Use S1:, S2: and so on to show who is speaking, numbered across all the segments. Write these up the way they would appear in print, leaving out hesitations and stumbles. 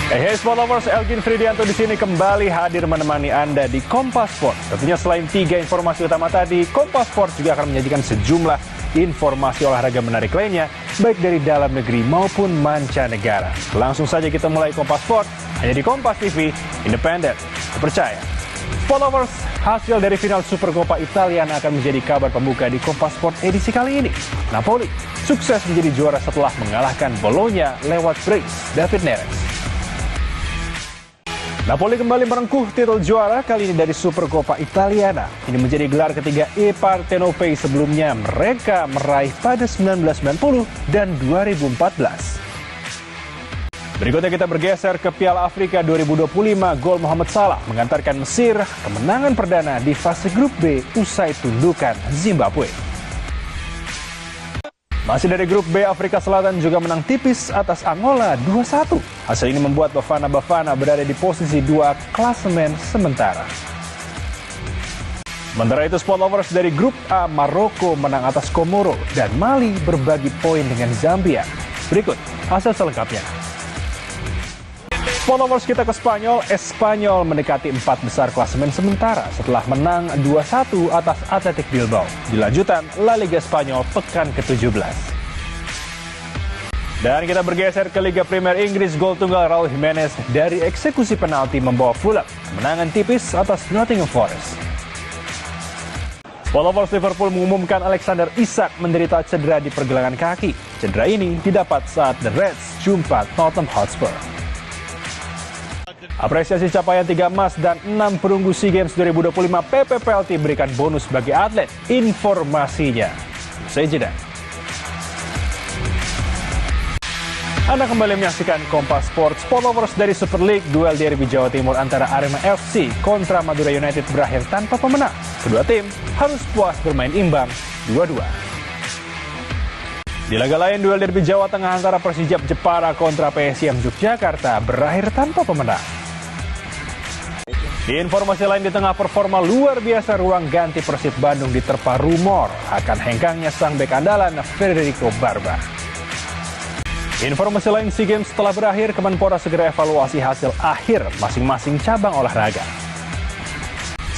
S1: Hey Sport Lovers, Elgin Fridianto di sini kembali hadir menemani Anda di Kompas Sport. Tentunya selain 3 informasi utama tadi, Kompas Sport juga akan menyajikan sejumlah informasi olahraga menarik lainnya, baik dari dalam negeri maupun mancanegara. Langsung saja kita mulai Kompas Sport, hanya di Kompas TV, independen, terpercaya. Sport Lovers, hasil dari final Supercoppa Italiana akan menjadi kabar pembuka di Kompas Sport edisi kali ini. Napoli sukses menjadi juara setelah mengalahkan Bologna lewat brace David Neres. Napoli kembali merengkuh titel juara kali ini dari Supercoppa Italiana. Ini menjadi gelar ketiga Partenopei sebelumnya mereka meraih pada 1990 dan 2014. Berikutnya kita bergeser ke Piala Afrika 2025. Gol Mohamed Salah mengantarkan Mesir kemenangan perdana di fase grup B usai tundukan Zimbabwe. Masih dari grup B, Afrika Selatan juga menang tipis atas Angola 2-1. Hasil ini membuat Bafana Bafana berada di posisi 2 klasemen sementara. Sementara itu Sport Lovers, dari grup A, Maroko menang atas Komoro dan Mali berbagi poin dengan Zambia. Berikut hasil selengkapnya. Sport Lovers, kita ke Spanyol. Espanyol mendekati 4 besar klasemen sementara setelah menang 2-1 atas Athletic Bilbao. Di lanjutan La Liga Spanyol pekan ke-17. Dan kita bergeser ke Liga Premier Inggris. Gol tunggal Raul Jimenez dari eksekusi penalti membawa Fulham kemenangan tipis atas Nottingham Forest. Sport Lovers, Liverpool mengumumkan Alexander Isak menderita cedera di pergelangan kaki. Cedera ini didapat saat The Reds jumpa Tottenham Hotspur. Apresiasi capaian 3 emas dan 6 perunggu SEA Games 2025, PPPLT berikan bonus bagi atlet. Informasinya usai jeda. Anda kembali menyaksikan Kompas Sport. Sport Lovers, dari Super League, duel derby Jawa Timur antara Arema FC kontra Madura United berakhir tanpa pemenang. Kedua tim harus puas bermain imbang 2-2. Di laga lain, duel derby Jawa Tengah antara Persijap Jepara kontra PSIM Yogyakarta berakhir tanpa pemenang. Di informasi lain, di tengah performa luar biasa ruang ganti Persib Bandung diterpa rumor akan hengkangnya sang bek andalan Federico Barba. Informasi lain, SEA Games setelah berakhir, Kemenpora segera evaluasi hasil akhir masing-masing cabang olahraga.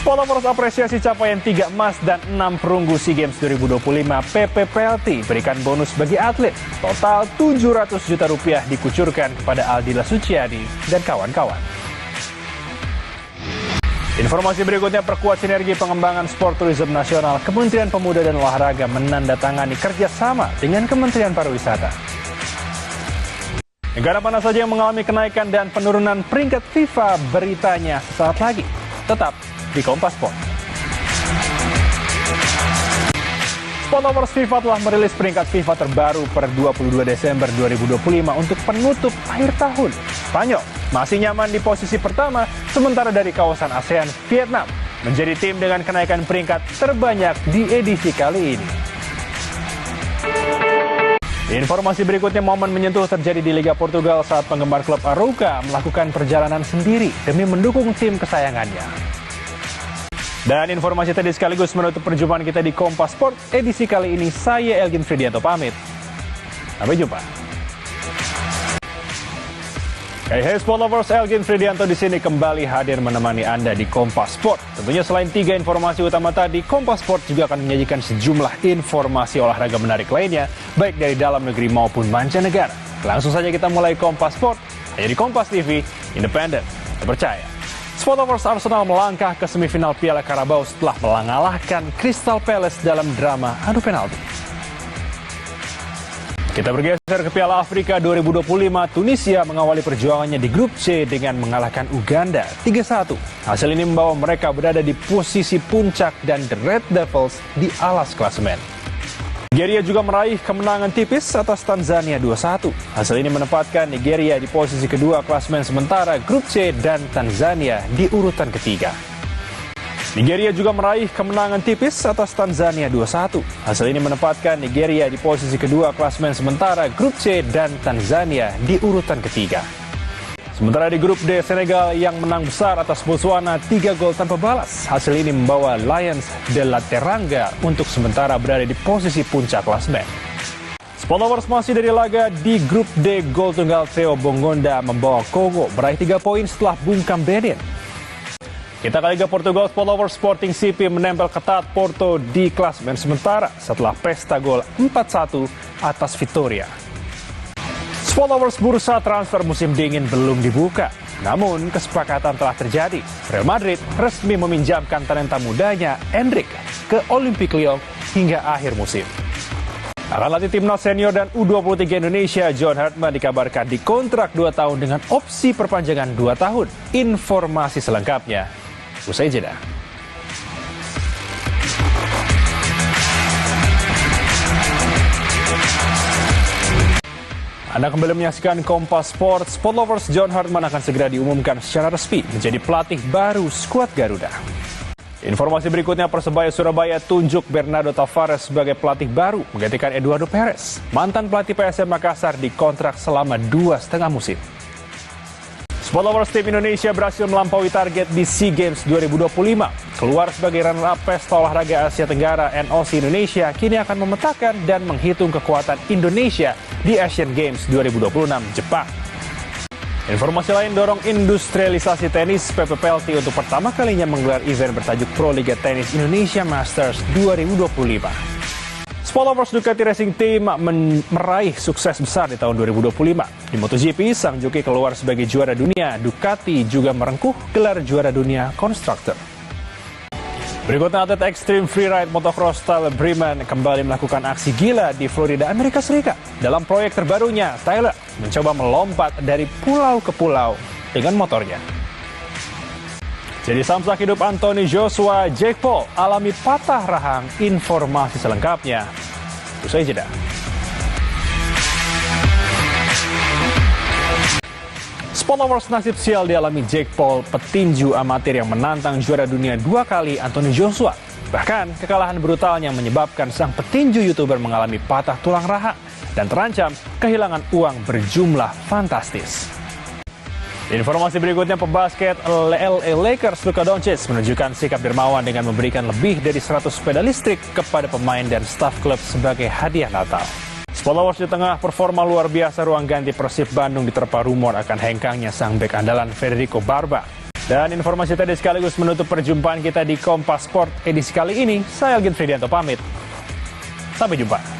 S1: Sport Lovers, apresiasi capaian 3 emas dan 6 perunggu SEA Games 2025, PPPLT berikan bonus bagi atlet. Total 700 juta rupiah dikucurkan kepada Aldila Suciadi dan kawan-kawan. Informasi berikutnya, perkuat sinergi pengembangan sport tourism nasional. Kementerian Pemuda dan Olahraga menandatangani kerjasama dengan Kementerian Pariwisata. Negara mana saja yang mengalami kenaikan dan penurunan peringkat FIFA, beritanya sesaat lagi. Tetap di Kompas Sport. Sport Lovers, FIFA telah merilis peringkat FIFA terbaru per 22 Desember 2025 untuk penutup akhir tahun. Spanyol masih nyaman di posisi pertama, sementara dari kawasan ASEAN, Vietnam menjadi tim dengan kenaikan peringkat terbanyak di edisi kali ini. Informasi berikutnya, momen menyentuh terjadi di Liga Portugal saat penggemar klub Arouca melakukan perjalanan sendiri demi mendukung tim kesayangannya. Dan informasi tadi sekaligus menutup perjumpaan kita di Kompas Sport edisi kali ini. Saya Elgin Fridianto pamit. Sampai jumpa. Hey Sport Lovers, Elgin Fridianto di sini kembali hadir menemani Anda di Kompas Sport. Tentunya selain 3 informasi utama tadi, Kompas Sport juga akan menyajikan sejumlah informasi olahraga menarik lainnya, baik dari dalam negeri maupun mancanegara. Langsung saja kita mulai Kompas Sport, hanya di Kompas TV, independen, terpercaya. Sport Lovers, Arsenal melangkah ke semifinal Piala Carabao setelah mengalahkan Crystal Palace dalam drama adu penalti. Kita bergeser ke Piala Afrika 2025. Tunisia mengawali perjuangannya di grup C dengan mengalahkan Uganda 3-1. Hasil ini membawa mereka berada di posisi puncak dan The Red Devils di alas klasemen. Nigeria juga meraih kemenangan tipis atas Tanzania 2-1. Hasil ini menempatkan Nigeria di posisi kedua klasemen sementara grup C dan Tanzania di urutan ketiga. Nigeria juga meraih kemenangan tipis atas Tanzania 2-1. Hasil ini menempatkan Nigeria di posisi kedua klasemen sementara grup C dan Tanzania di urutan ketiga. Sementara di grup D, Senegal yang menang besar atas Botswana 3 gol tanpa balas. Hasil ini membawa Lions de la Teranga untuk sementara berada di posisi puncak klasemen. Followers masih dari laga di grup D, gol tunggal Theo Bongonda membawa Kongo meraih 3 poin setelah bungkam Benin. Kita ke Liga Portugal, Followers Sporting CP menempel ketat Porto di klasemen sementara setelah pesta gol 4-1 atas Vitória. Followers bursa transfer musim dingin belum dibuka, namun kesepakatan telah terjadi. Real Madrid resmi meminjamkan talenta mudanya Endrick ke Olympique Lyon hingga akhir musim. Akan latih timnas senior dan U23 Indonesia, John Hartman dikabarkan dikontrak 2 tahun dengan opsi perpanjangan 2 tahun. Informasi selengkapnya usai jeda. Anda kembali menyaksikan Kompas Sports. Followers John Hartman akan segera diumumkan secara resmi menjadi pelatih baru skuad Garuda. Informasi berikutnya, Persebaya Surabaya tunjuk Bernardo Tavares sebagai pelatih baru menggantikan Eduardo Perez. Mantan pelatih PSM Makassar dikontrak selama 2,5 musim. Followers tim Indonesia berhasil melampaui target di SEA Games 2025. Keluar sebagai runner-up Pesta Olahraga Asia Tenggara, NOC Indonesia kini akan memetakan dan menghitung kekuatan Indonesia di Asian Games 2026 Jepang. Informasi lain, dorong industrialisasi tenis. PPPLT untuk pertama kalinya menggelar event bertajuk Pro Liga Tenis Indonesia Masters 2025. Followers Ducati Racing Team meraih sukses besar di tahun 2025. Di MotoGP, sang joki keluar sebagai juara dunia. Ducati juga merengkuh gelar juara dunia konstruktor. Berikutnya, atlet ekstrim freeride motocross Tyler Bremen kembali melakukan aksi gila di Florida, Amerika Serikat. Dalam proyek terbarunya, Tyler mencoba melompat dari pulau ke pulau dengan motornya. Jadi samsak hidup Anthony Joshua, Jake Paul alami patah rahang. Informasi selengkapnya usai jeda. Followers, nasib sial dialami Jake Paul, petinju amatir yang menantang juara dunia 2 kali Anthony Joshua. Bahkan kekalahan brutalnya menyebabkan sang petinju YouTuber mengalami patah tulang rahang dan terancam kehilangan uang berjumlah fantastis. Informasi berikutnya, pebasket LA Lakers Luka Doncic menunjukkan sikap dermawan dengan memberikan lebih dari 100 sepeda listrik kepada pemain dan staf klub sebagai hadiah Natal. Followers, di tengah performa luar biasa ruang ganti Persib Bandung diterpa rumor akan hengkangnya sang bek andalan Federico Barba. Dan informasi tadi sekaligus menutup perjumpaan kita di Kompas Sport edisi kali ini. Saya Algin Fridianto pamit. Sampai jumpa.